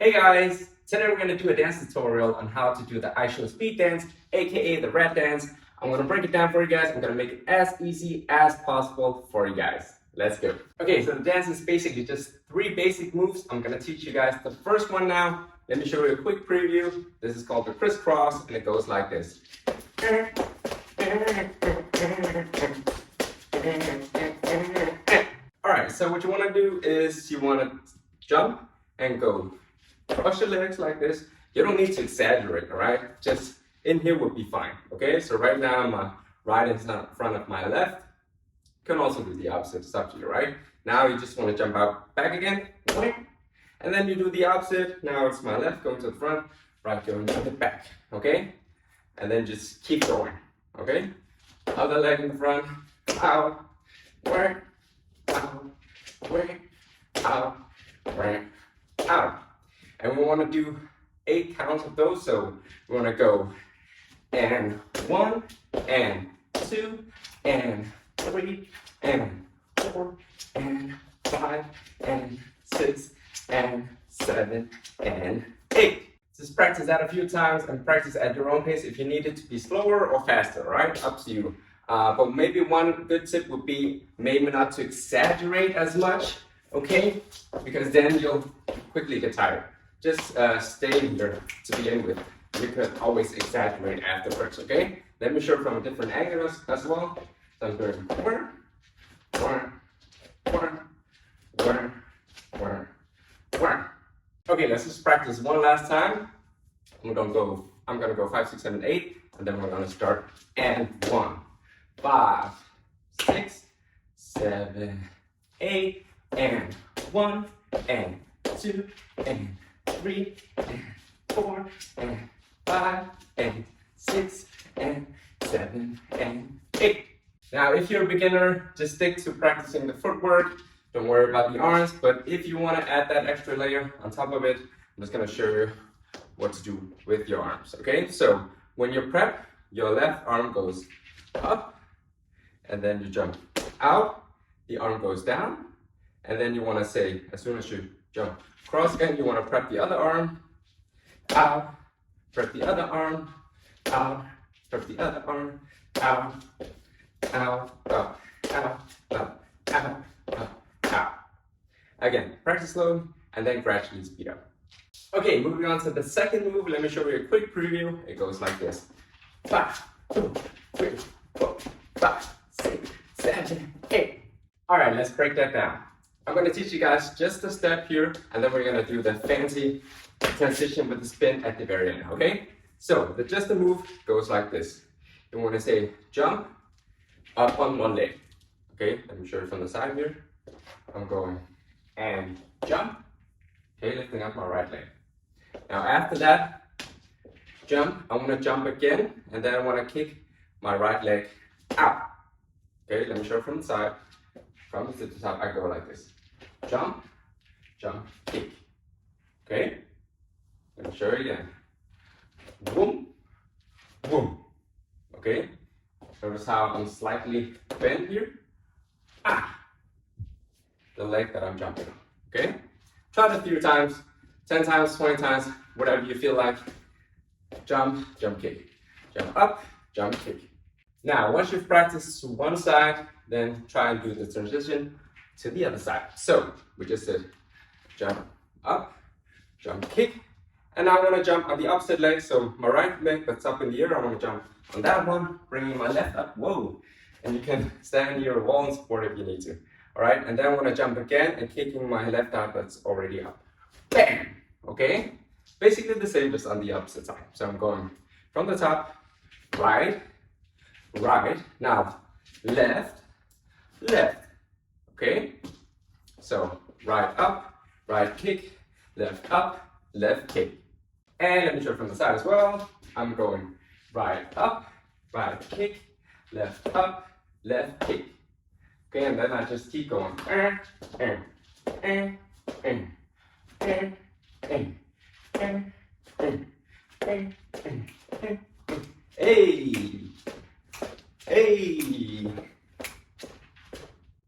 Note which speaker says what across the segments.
Speaker 1: Hey guys! Today we're going to do a dance tutorial on how to do the IShowSpeed dance, aka the red dance. I'm going to break it down for you guys. I'm going to make it as easy as possible for you guys. Let's go. Okay, so the dance is basically just 3 basic moves. I'm going to teach you guys the first one now. Let me show you a quick preview. This is called the crisscross and it goes like this. Alright, so what you want to do is you want to jump and go. Cross your legs like this. You don't need to exaggerate, alright? Just in here would be fine, okay? So right now my right is in front of my left. You can also do the opposite, it's up to you, right? Now you just want to jump out back again. And then you do the opposite. Now it's my left going to the front, right going to the back, okay? And then just keep going, okay? Other leg in the front, out, work, out, work, out, work, out. And we want to do 8 counts of those. So we want to go and 1 and 2 and 3 and 4 and 5 and 6 and 7 and 8. Just practice that a few times and practice at your own pace if you need it to be slower or faster, right? Up to you. But maybe one good tip would be maybe not to exaggerate as much, okay? Because then you'll quickly get tired. Just stay here to begin with. You could always exaggerate afterwards, okay? Let me show from a different angle as well. So I'm doing one. Okay, let's just practice one last time. I'm gonna go 5, 6, 7, 8, and then we're gonna start. And 1, 5, 6, 7, 8, and 1, and 2, and 3, and 4, and 5, and 6, and 7, and 8. Now, if you're a beginner, just stick to practicing the footwork. Don't worry about the arms, but if you want to add that extra layer on top of it, I'm just going to show you what to do with your arms, okay? So, when you prep, your left arm goes up, and then you jump out, the arm goes down, and then you want to say, as soon as you jump across again, you want to prep the other arm, out, prep the other arm, out, prep the other arm, out, out, up, out, up, out, up, out. Again, practice slow and then gradually speed up. Okay, moving on to the second move, let me show you a quick preview. It goes like this. 5, 2, 3, 4, 5, 6, 7, 8. Alright, let's break that down. I'm going to teach you guys just a step here, and then we're going to do the fancy transition with the spin at the very end, okay? So, the just a move goes like this. You want to say jump, up on one leg. Okay, let me show you from the side here. I'm going and jump. Okay, lifting up my right leg. Now after that, jump. I want to jump again, and then I want to kick my right leg out. Okay, let me show you from the side. From the top, I go like this. Jump, jump, kick. Okay? Let me show you again. Boom, boom. Okay? Notice how I'm slightly bent here. The leg that I'm jumping on. Okay? Try it a few times. 10 times, 20 times, whatever you feel like. Jump, jump, kick. Jump up, jump, kick. Now, once you've practiced to one side, then try and do the transition to the other side. So, we just did jump up, jump, kick, and now I want to jump on the opposite leg. So, my right leg that's up in the air, I want to jump on that one, bringing my left up, whoa. And you can stand near a wall and support if you need to. All right, and then I want to jump again and kicking my left out that's already up. Bam! Okay? Basically the same, just on the opposite side. So I'm going from the top, right, right, now left, left, okay? So right up, right kick, left up, left kick. And let me show it from the side as well. I'm going right up, right kick, left up, left kick. Okay, and then I just keep going. Hey! Hey!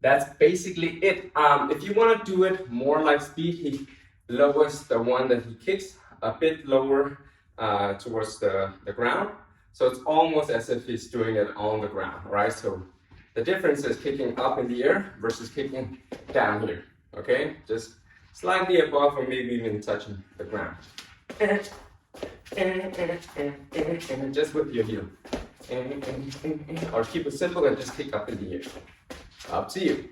Speaker 1: That's basically it. If you want to do it more like speed, lowers the one that he kicks a bit lower towards the ground. So it's almost as if he's doing it on the ground, right? So the difference is kicking up in the air versus kicking down here, okay? Just slightly above or maybe even touching the ground. Just with your heel. Or keep it simple and just kick up in the air. Up to you.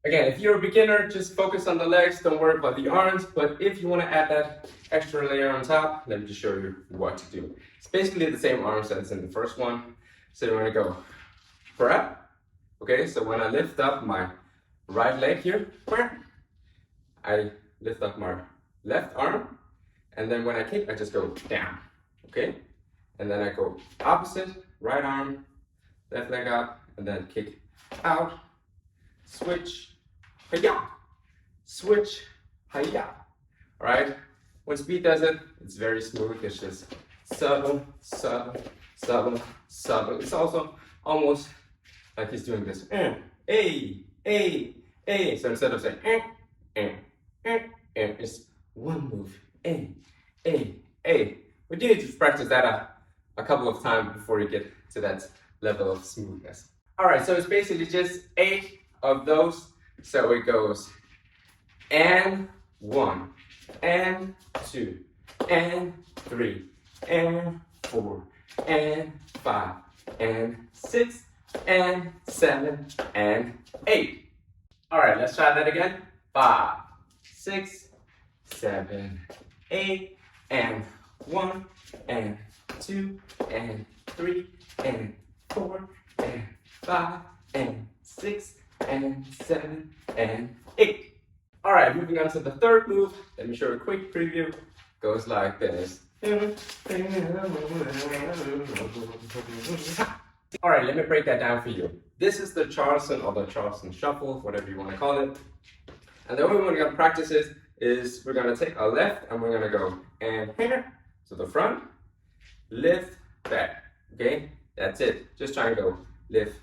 Speaker 1: Again, if you're a beginner, just focus on the legs, don't worry about the arms, but if you want to add that extra layer on top, let me just show you what to do. It's basically the same arms as in the first one. So you're going to go prep, okay, so when I lift up my right leg here, I lift up my left arm, and then when I kick, I just go down, okay, and then I go opposite, right arm, left leg up, and then kick out, switch, hi-ya, switch, hi-ya. All right, when Speed does it, it's very smooth. It's just subtle, subtle, subtle, subtle. It's also almost like he's doing this, a. So instead of saying, it's one move, a. We do need to practice that a couple of times before you get to that level of smoothness. All right, so it's basically just 8 of those. So it goes and 1, and 2, and 3, and 4, and 5, and 6, and 7, and 8. All right, let's try that again. 5, 6, 7, 8, and 1, and 2, and 3, and 4, and 5, and 6, and 7, and 8. All right, moving on to the third move. Let me show you a quick preview. Goes like this. All right, let me break that down for you. This is the Charleston or the Charleston Shuffle, whatever you want to call it. And the way we're going to practice it is we're going to take our left and we're going to go and to the front, lift, back. Okay, that's it. Just try and go lift,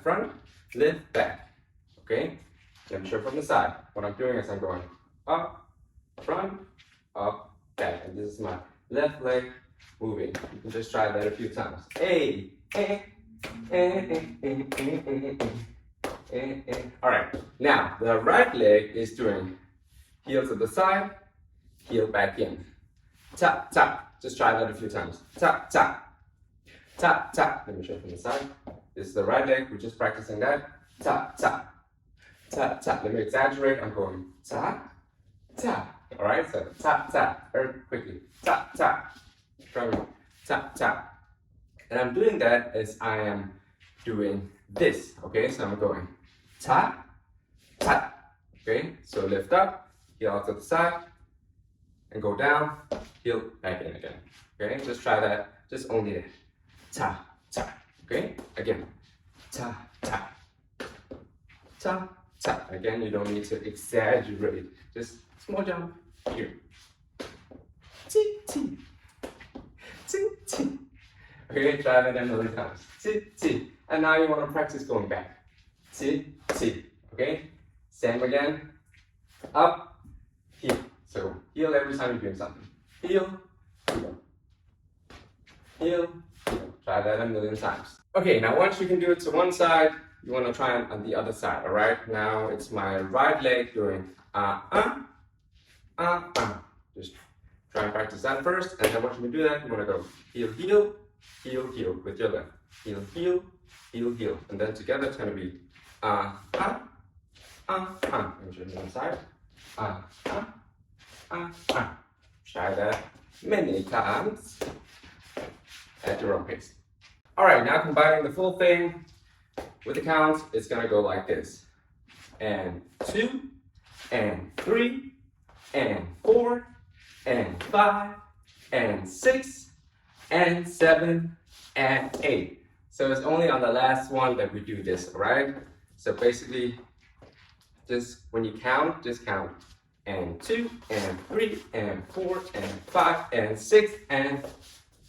Speaker 1: front, lift, back. Okay, let me show from the side. What I'm doing is I'm going up, front, up, back. And this is my left leg moving. You can just try that a few times. All right, now the right leg is doing heel to the side, heel back in. Tap, tap. Just try that a few times. Tap, tap. Tap, tap. Let me show you from the side. This is the right leg. We're just practicing that. Tap, tap. Tap, tap. Let me exaggerate. I'm going tap, tap. All right, so tap, tap. Very quickly. Tap, tap. Tap, tap. And I'm doing that as I am doing this. Okay, so I'm going tap, tap. Okay, so lift up, heel out to the side, and go down, heel back in again. Okay, just try that. Just only that. Tap, tap. Okay, again. Tap, tap. Tap, tap. Again, you don't need to exaggerate. Just small jump here. T, T. T, T. Okay, try that a million times. T, T. And now you want to practice going back. T, T. Okay, same again. Up, heel. So heel every time you're doing something. Heel, heel. Heel, heel. Try that a million times. Okay, now once you can do it to one side, you want to try it on the other side, all right? Now it's my right leg doing Just try and practice that first, and then once you can do that, you want to go heel, heel, heel, heel with your left. Heel, heel, heel, heel. And then together it's going to be Let me show you the side. Try that many times at your own pace. All right, now combining the full thing with the counts, it's gonna go like this. And 2, and 3, and 4, and 5, and 6, and 7, and 8. So it's only on the last one that we do this, right? So basically, just when you count, just count. And 2, and 3, and 4, and 5, and 6, and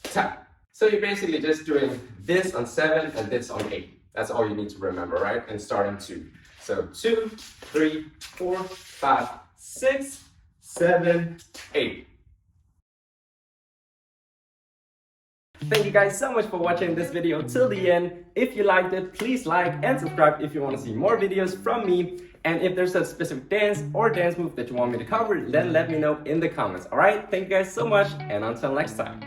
Speaker 1: tap. So you're basically just doing this on 7 and this on 8. That's all you need to remember, right? And start on 2. So 2, 3, 4, 5, 6, 7, 8. Thank you guys so much for watching this video till the end. If you liked it, please like and subscribe if you want to see more videos from me. And if there's a specific dance or dance move that you want me to cover, then let me know in the comments. Alright, thank you guys so much, and until next time.